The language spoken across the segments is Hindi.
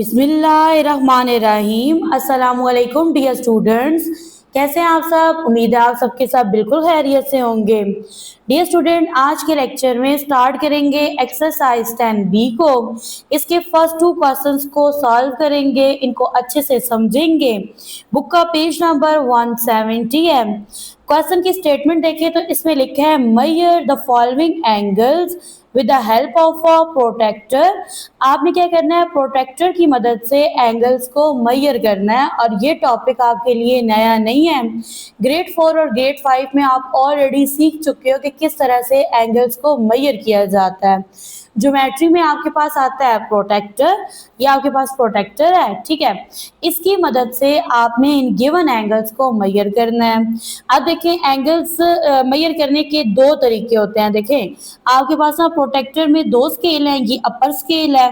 बिस्मिल्लाहिर्रहमानिर्रहीम। अस्सलामुअलैकुम डियर स्टूडेंट्स, कैसे हैं आप सब। उम्मीद है आप सबके सब बिल्कुल खैरियत से होंगे। डियर स्टूडेंट, आज के लेक्चर में स्टार्ट करेंगे एक्सरसाइज 10B को। इसके फर्स्ट 2 क्वेश्चंस को सॉल्व करेंगे, इनको अच्छे से समझेंगे। बुक का पेज नंबर 170 है। क्वेश्चन की स्टेटमेंट देखें तो इसमें लिखा है measure the following angles with the help of a protractor. आपने क्या करना है, प्रोटेक्टर की मदद से एंगल्स को मेजर करना है। और ये टॉपिक आपके लिए नया नहीं है, ग्रेड 4 और ग्रेड 5 में आप ऑलरेडी सीख चुके हो कि किस तरह से एंगल्स को मेजर किया जाता है। ज्योमेट्री में आपके पास आता है प्रोटेक्टर, ये आपके पास प्रोटेक्टर है, ठीक है। इसकी मदद से आपने इन गिवन एंगल्स को मेजर करना है। अब देखें, एंगल्स मेजर करने के 2 तरीके होते हैं। देखें, आपके पास ना प्रोटेक्टर में 2 स्केल हैं, ये अपर स्केल है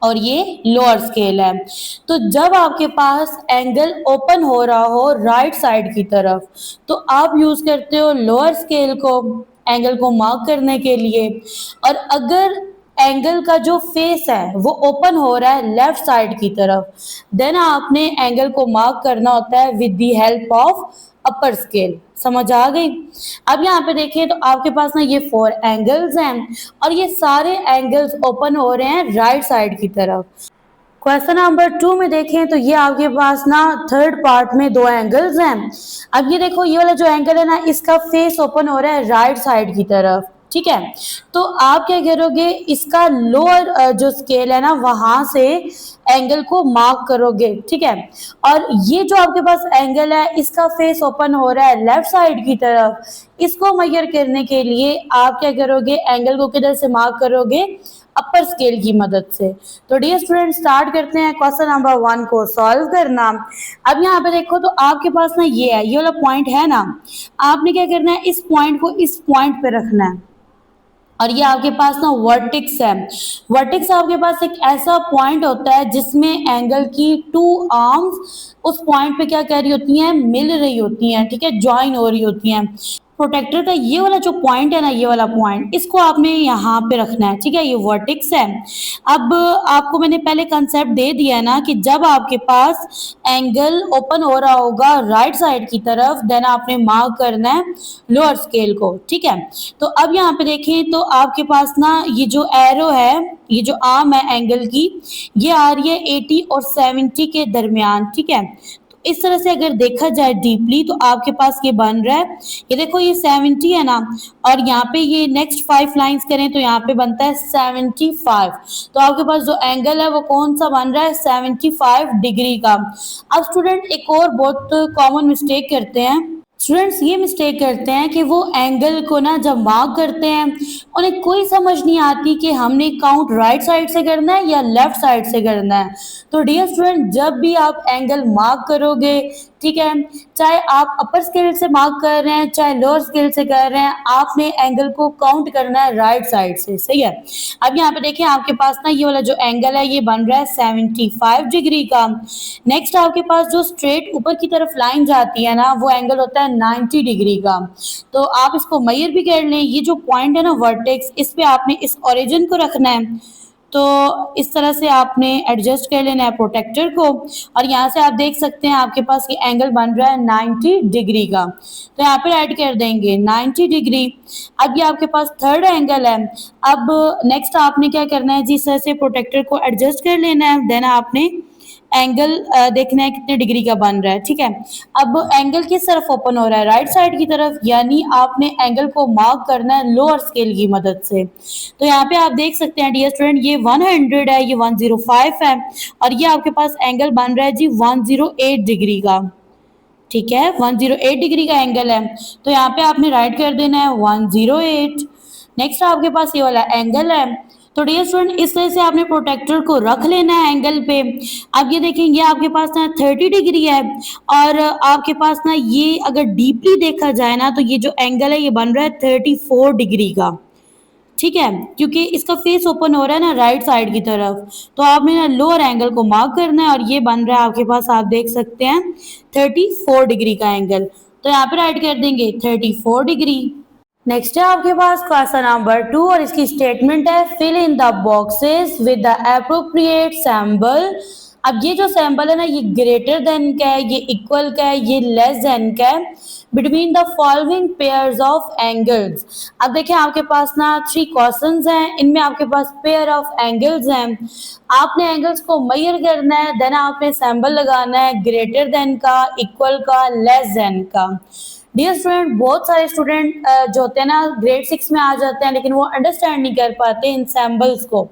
और ये लोअर स्केल है। तो जब आपके पास एंगल ओपन हो रहा हो राइट साइड की तरफ, तो आप यूज करते हो लोअर स्केल को एंगल को मार्क करने के लिए। और अगर एंगल का जो फेस है वो ओपन हो रहा है लेफ्ट साइड की तरफ, देन आपने एंगल को मार्क करना होता है with the help of upper scale. समझ आ गई। अब यहाँ पे देखिए तो आपके पास ना ये 4 एंगल्स हैं और ये सारे एंगल्स ओपन हो रहे हैं राइट साइड की तरफ। क्वेश्चन नंबर 2 में देखें तो ये आपके पास ना थर्ड पार्ट में 2 एंगल्स हैं। अब ये देखो, ये वाला जो एंगल है ना, इसका फेस ओपन हो रहा है राइट साइड की तरफ, ठीक है। तो आप क्या करोगे, इसका लोअर जो स्केल है ना वहां से एंगल को मार्क करोगे, ठीक है। और ये जो आपके पास एंगल है इसका फेस ओपन हो रहा है लेफ्ट साइड की तरफ, इसको मेजर करने के लिए आप क्या करोगे, एंगल को किधर से मार्क करोगे, अपर स्केल की मदद से। तो डियर स्टूडेंट, स्टार्ट करते हैं क्वेश्चन नंबर 1 को सॉल्व करना। अब यहाँ पे देखो तो आपके पास ना ये है, ये वाला पॉइंट है ना, आपने क्या करना है, इस पॉइंट को इस पॉइंट पे रखना है। और ये आपके पास ना वर्टेक्स है। वर्टेक्स आपके पास एक ऐसा पॉइंट होता है जिसमें एंगल की 2 आर्म्स उस पॉइंट पे क्या कर रही होती हैं, मिल रही होती हैं, ठीक है, ज्वाइन हो रही होती हैं। प्रोटेक्टर का ये वाला जो पॉइंट है ना, ये वाला पॉइंट, इसको आपने यहाँ पे रखना है, ठीक है, ये वर्टेक्स है। अब आपको मैंने पहले कंसेप्ट दे दिया है ना कि जब आपके पास एंगल ओपन हो रहा होगा राइट साइड की तरफ, देन आपने मार्क करना है लोअर स्केल को, ठीक है। तो अब यहाँ पे देखें तो आपके पास ना ये जो एरो है, ये जो आर्म है एंगल की, ये आ रही है 80 और 70 के दरमियान, ठीक है। तो इस तरह से अगर देखा जाए डीपली तो आपके पास ये बन रहा है, ये देखो ये 70 है ना, और यहाँ पे ये नेक्स्ट 5 लाइंस करें तो यहाँ पे बनता है 75। तो आपके पास जो एंगल है वो कौन सा बन रहा है, 75 डिग्री का। अब स्टूडेंट एक और बहुत कॉमन मिस्टेक करते हैं, स्टूडेंट्स ये मिस्टेक करते हैं कि वो एंगल को ना जब मार्क करते हैं उन्हें कोई समझ नहीं आती कि हमने काउंट राइट साइड से करना है या लेफ्ट साइड से करना है। तो डियर स्टूडेंट, जब भी आप एंगल मार्क करोगे, ठीक है, चाहे आप अपर स्केल से मार्क कर रहे हैं चाहे लोअर स्केल से कर रहे हैं, आपने एंगल को काउंट करना है राइट साइड से, सही है। अब यहाँ पे देखें आपके पास ना ये वाला जो एंगल है ये बन रहा है 75 डिग्री का। नेक्स्ट आपके पास जो स्ट्रेट ऊपर की तरफ लाइन जाती है ना, वो एंगल होता है 90 डिग्री का। तो आप इसको मेजर भी कर लें, ये जो पॉइंट है ना वर्टेक्स, इस पे आपने इस ओरिजिन को रखना है। तो इस तरह से आपने एडजस्ट कर लेना है प्रोटेक्टर को। और यहाँ से आप देख सकते हैं आपके पास ये एंगल बन रहा है 90 डिग्री का, तो यहाँ पे ऐड कर देंगे 90 डिग्री। अब ये आपके पास थर्ड एंगल है। अब नेक्स्ट आपने क्या करना है जी, इस तरह से प्रोटेक्टर को एडजस्ट कर लेना है, देन आपने एंगल देखना है कितने डिग्री का बन रहा है, ठीक है। अब एंगल किस तरफ ओपन हो रहा है, राइट साइड की तरफ, यानी आपने एंगल को मार्क करना है लोअर स्केल की मदद से। तो यहाँ पे आप देख सकते हैं डियर स्टूडेंट, ये 100 है, ये 105 है, और ये आपके पास एंगल बन रहा है जी 108 डिग्री का, ठीक है, 108 डिग्री का एंगल है। तो यहाँ पे आपने राइट कर देना है 108। नेक्स्ट आपके पास ये वाला एंगल है। तो डियर स्टूडेंट, इस तरह से आपने प्रोटेक्टर को रख लेना है एंगल पे। अब ये देखेंगे आपके पास ना 30 डिग्री है, और आपके पास ना ये अगर डीपली देखा जाए ना तो ये जो एंगल है ये बन रहा है 34 डिग्री का, ठीक है, क्योंकि इसका फेस ओपन हो रहा है ना राइट साइड की तरफ। तो आपने ना लोअर एंगल को मार्क करना है, और ये बन रहा है आपके पास, आप देख सकते हैं 34 डिग्री का एंगल। तो यहाँ पे राइट कर देंगे 34 डिग्री। नेक्स्ट है आपके पास क्वेश्चन नंबर 2 और इसकी स्टेटमेंट है fill in the boxes with the appropriate symbol. अब ये जो सिंबल है ना ये ग्रेटर देन का है, ये इक्वल का है, ये लेस देन का है between the following pairs of angles. अब देखिए आपके पास ना 3 क्वेश्चंस हैं, इनमें आपके पास पेयर ऑफ एंगल्स हैं। आपने एंगल्स को मेजर करना है, देन आपने सिंबल लगाना है ग्रेटर देन का, इक्वल का, लेस देन का। डियर स्टूडेंट, बहुत सारे स्टूडेंट जो होते हैं ना ग्रेड 6 में आ जाते हैं लेकिन वो अंडरस्टैंड नहीं कर पाते इन सैम्बल्स को।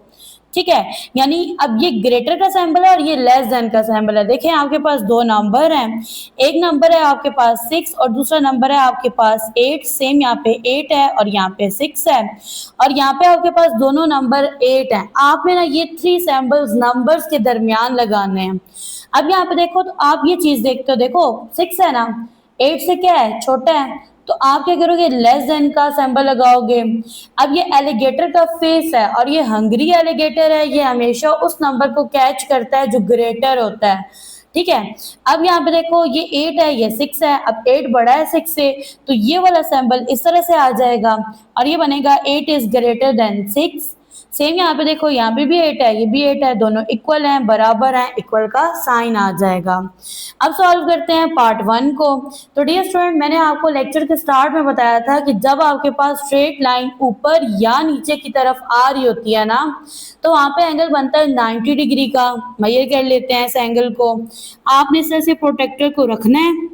ठीक है, यानी अब ये ग्रेटर का सैंबल है और ये लेस देन का सैंबल है। देखें आपके पास 2 नंबर हैं, एक नंबर है आपके पास 6 और दूसरा नंबर है आपके पास 8। सेम यहाँ पे 8 है और यहाँ पे 6 है और यहाँ पे आपके पास दोनों नंबर 8 हैं। आपने ना ये 3 सैंबल्स नंबर्स के दरमियान लगाने हैं। अब यहाँ पे देखो तो आप ये चीज देखते हो, देखो 6 है ना, 8 से क्या है, छोटा है, तो आप क्या करोगे, लेस देन का सिंबल लगाओगे। अब ये एलिगेटर का फेस है और ये हंगरी एलिगेटर है, ये हमेशा उस नंबर को कैच करता है जो ग्रेटर होता है। ठीक है, अब यहाँ पे देखो ये 8 है, ये 6 है, अब 8 बड़ा है 6 से, तो ये वाला सिंबल इस तरह से आ जाएगा और ये बनेगा 8 इज ग्रेटर देन 6। सेम यहाँ पे देखो, यहाँ पे भी 8 है, ये भी 8 है, दोनों इक्वल हैं, बराबर हैं, इक्वल का साइन आ जाएगा। अब सॉल्व करते हैं पार्ट 1 को। तो डियर स्टूडेंट, मैंने आपको लेक्चर के स्टार्ट में बताया था कि जब आपके पास स्ट्रेट लाइन ऊपर या नीचे की तरफ आ रही होती है ना, तो वहां पे एंगल बनता है 90 डिग्री का। मेजर कर लेते हैं इस एंगल को। आपने इस तरह से प्रोटेक्टर को रखना है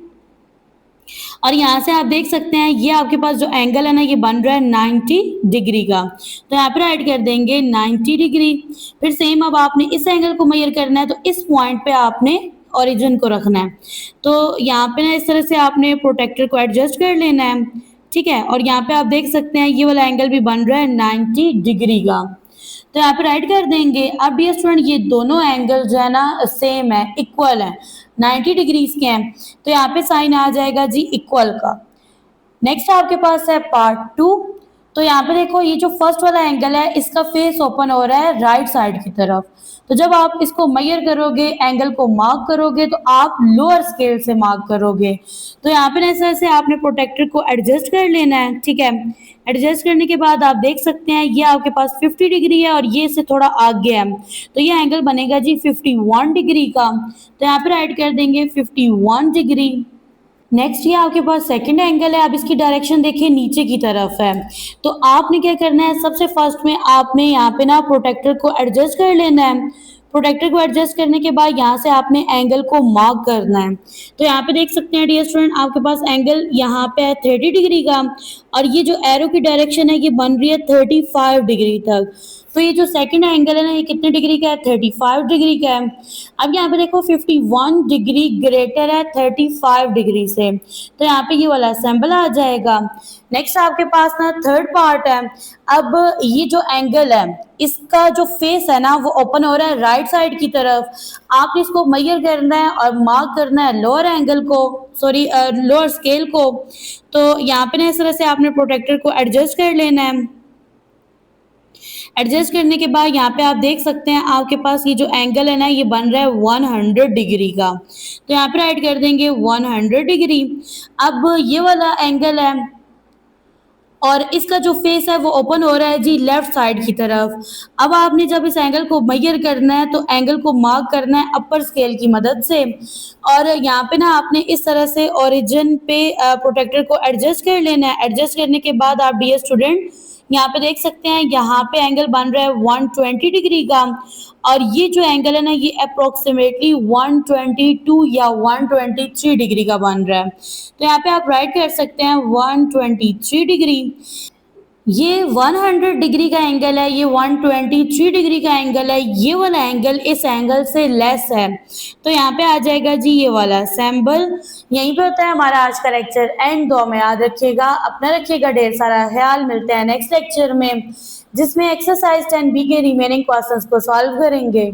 और यहाँ से आप देख सकते हैं ये आपके पास जो एंगल है ना ये बन रहा है 90 डिग्री का, तो यहाँ पे राइट कर देंगे 90 डिग्री। फिर सेम अब आपने इस एंगल को मेजर करना है, तो इस पॉइंट पे आपने ओरिजिन को रखना है। तो यहाँ पे ना इस तरह से आपने प्रोटेक्टर को एडजस्ट कर लेना है। ठीक है, और यहाँ पे आप देख सकते हैं ये वाला एंगल भी बन रहा है 90 डिग्री का, तो यहाँ पे राइट कर देंगे। अब डियर स्टूडेंट, ये दोनों एंगल जो है ना सेम है, इक्वल है, 90 डिग्रीज के हैं, तो यहाँ पे साइन आ जाएगा जी इक्वल का। नेक्स्ट आपके पास है पार्ट 2। तो यहाँ पे देखो ये जो फर्स्ट वाला एंगल है इसका फेस ओपन हो रहा है राइट साइड की तरफ। तो जब आप इसको मेजर करोगे, एंगल को मार्क करोगे, तो आप लोअर स्केल से मार्क करोगे। तो यहाँ पे ऐसे ऐसे आपने प्रोटेक्टर को एडजस्ट कर लेना है। ठीक है, एडजस्ट करने के बाद आप देख सकते हैं ये आपके पास 50 डिग्री है और ये इससे थोड़ा आगे है, तो ये एंगल बनेगा जी 51 डिग्री का। तो यहाँ पे राइट कर देंगे 51 डिग्री। नेक्स्ट ये आपके पास सेकंड एंगल है। अब इसकी डायरेक्शन देखिए नीचे की तरफ है, तो आपने क्या करना है, सबसे फर्स्ट में आपने यहाँ पे ना प्रोटेक्टर को एडजस्ट कर लेना है। प्रोटेक्टर को एडजस्ट करने के बाद यहाँ से आपने एंगल को मार्क करना है। तो यहाँ पे देख सकते हैं डियर स्टूडेंट, आपके पास एंगल यहाँ पे है 30 डिग्री का और ये जो एरो की डायरेक्शन है ये बन रही है 35 डिग्री तक। तो ये जो सेकंड एंगल है ना ये कितने डिग्री का है, 35 डिग्री का है। अब यहाँ पे देखो 51 डिग्री ग्रेटर है 35 डिग्री से, तो यहाँ पे ये वाला सिंबल आ जाएगा। नेक्स्ट आपके पास ना थर्ड पार्ट है। अब ये जो एंगल है इसका जो फेस है ना वो ओपन हो रहा है राइट साइड की तरफ। आपने इसको मेजर करना है और मार्क करना है लोअर एंगल को, सॉरी लोअर स्केल को। तो यहाँ पे ना इस तरह से आपने प्रोटेक्टर को एडजस्ट कर लेना है। एडजस्ट करने के बाद यहाँ पे आप देख सकते हैं आपके पास ये जो एंगल है ना ये बन रहा है 100 डिग्री का, तो यहाँ पे राइट कर देंगे 100 डिग्री। अब ये वाला एंगल है और इसका जो फेस है वो ओपन हो रहा है जी लेफ्ट साइड की तरफ। अब आपने जब इस एंगल को मेजर करना है तो एंगल को मार्क करना है अपर स्केल की मदद से और यहाँ पे ना आपने इस तरह से ओरिजिन पे प्रोटेक्टर को एडजस्ट कर लेना है। एडजस्ट करने के बाद आप डियर स्टूडेंट यहाँ पे देख सकते हैं यहाँ पे एंगल बन रहा है 120 डिग्री का और ये जो एंगल है ना ये अप्रोक्सीमेटली 122 या 123 डिग्री का बन रहा है। तो यहाँ पे आप राइट कर सकते हैं 123 डिग्री। ये 100 डिग्री का एंगल है, ये 123 डिग्री का एंगल है, ये वाला एंगल इस एंगल से लेस है, तो यहाँ पे आ जाएगा जी ये वाला सिंबल। यहीं पे होता है हमारा आज का लेक्चर। एंड दो में याद रखिएगा, अपना रखिएगा ढेर सारा ख्याल। मिलते हैं नेक्स्ट लेक्चर में जिसमें एक्सरसाइज 10B के रिमेनिंग क्वेश्चंस को सॉल्व करेंगे।